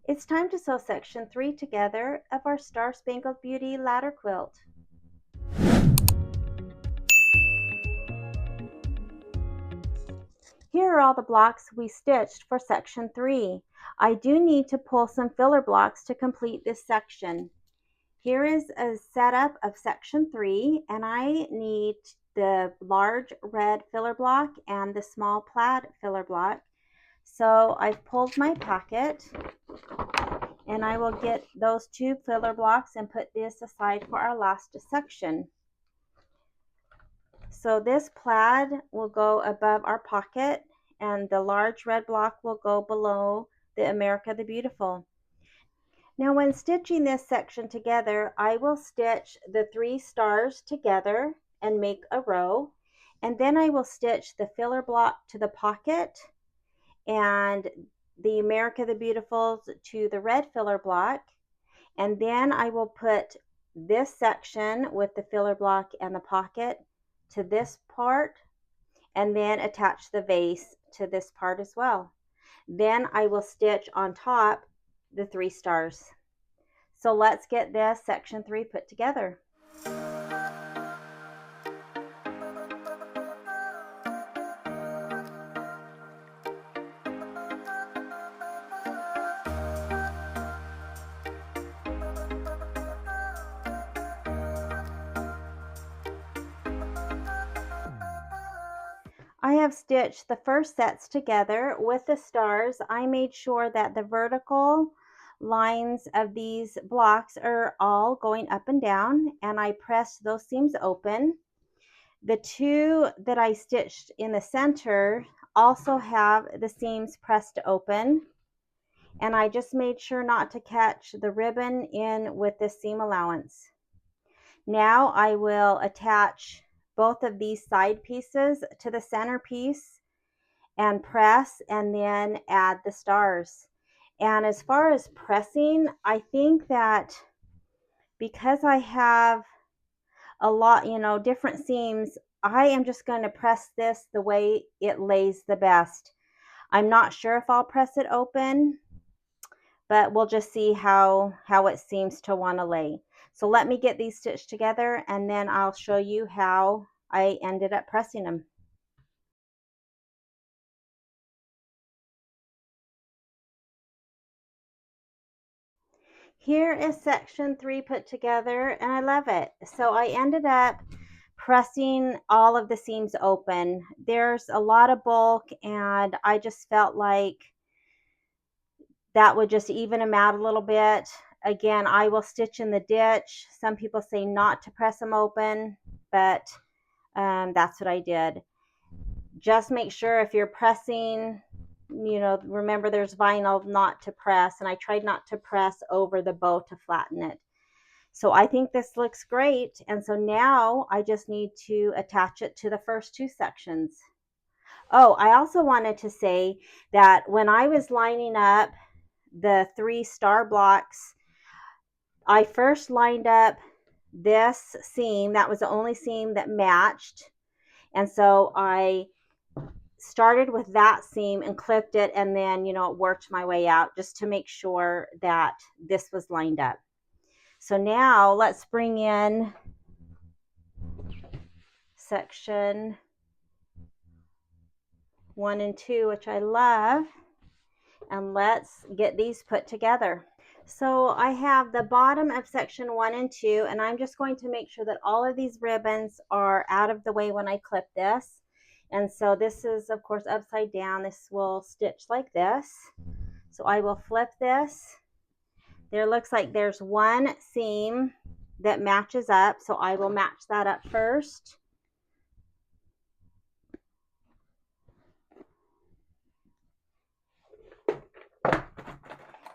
It's time to sew section 3 together of our Star-Spangled Beauty ladder quilt. Here are all the blocks we stitched for section 3. I do need to pull some filler blocks to complete this section. Here is a setup of section 3, and I need the large red filler block and the small plaid filler block. So I've pulled my packet, and I will get those two filler blocks and put this aside for our last section. So this plaid will go above our pocket, and the large red block will go below the America the Beautiful. Now when stitching this section together, I will stitch the 3 stars together and make a row, and then I will stitch the filler block to the pocket and the America the Beautiful to the red filler block, and then I will put this section with the filler block and the pocket to this part, and then attach the vase to this part as well. Then I will stitch on top the 3 stars. So let's get this section 3 put together. I have stitched the first sets together with the stars. I made sure that the vertical lines of these blocks are all going up and down, and I pressed those seams open. The 2 that I stitched in the center also have the seams pressed open, and I just made sure not to catch the ribbon in with the seam allowance. Now I will attach both of these side pieces to the center piece and press, and then add the stars. And as far as pressing, I think that because I have a lot, different seams, I am just going to press this the way it lays the best. I'm not sure if I'll press it open, but we'll just see how it seems to want to lay. So let me get these stitched together, and then I'll show you how I ended up pressing them. Here is section 3 put together, and I love it. So I ended up pressing all of the seams open. There's a lot of bulk, and I just felt like that would just even them out a little bit. Again, I will stitch in the ditch. Some people say not to press them open, but that's what I did. Just make sure if you're pressing, remember there's vinyl not to press, and I tried not to press over the bow to flatten it. So I think this looks great, and so now I just need to attach it to the first 2 sections. Oh, I also wanted to say that when I was lining up the 3 star blocks, I first lined up this seam. That was the only seam that matched, and so I started with that seam and clipped it, and then worked my way out just to make sure that this was lined up. So now let's bring in section 1 and 2, which I love, and let's get these put together. So I have the bottom of section 1 and 2, and I'm just going to make sure that all of these ribbons are out of the way when I clip this. And so this is, of course, upside down. This will stitch like this. So I will flip this. There looks like there's 1 seam that matches up, so I will match that up first.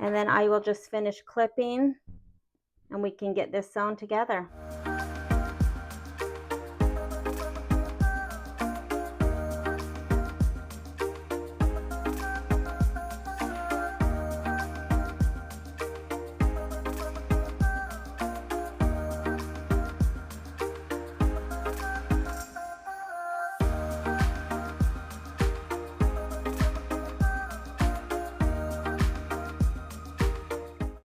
And then I will just finish clipping, and we can get this sewn together.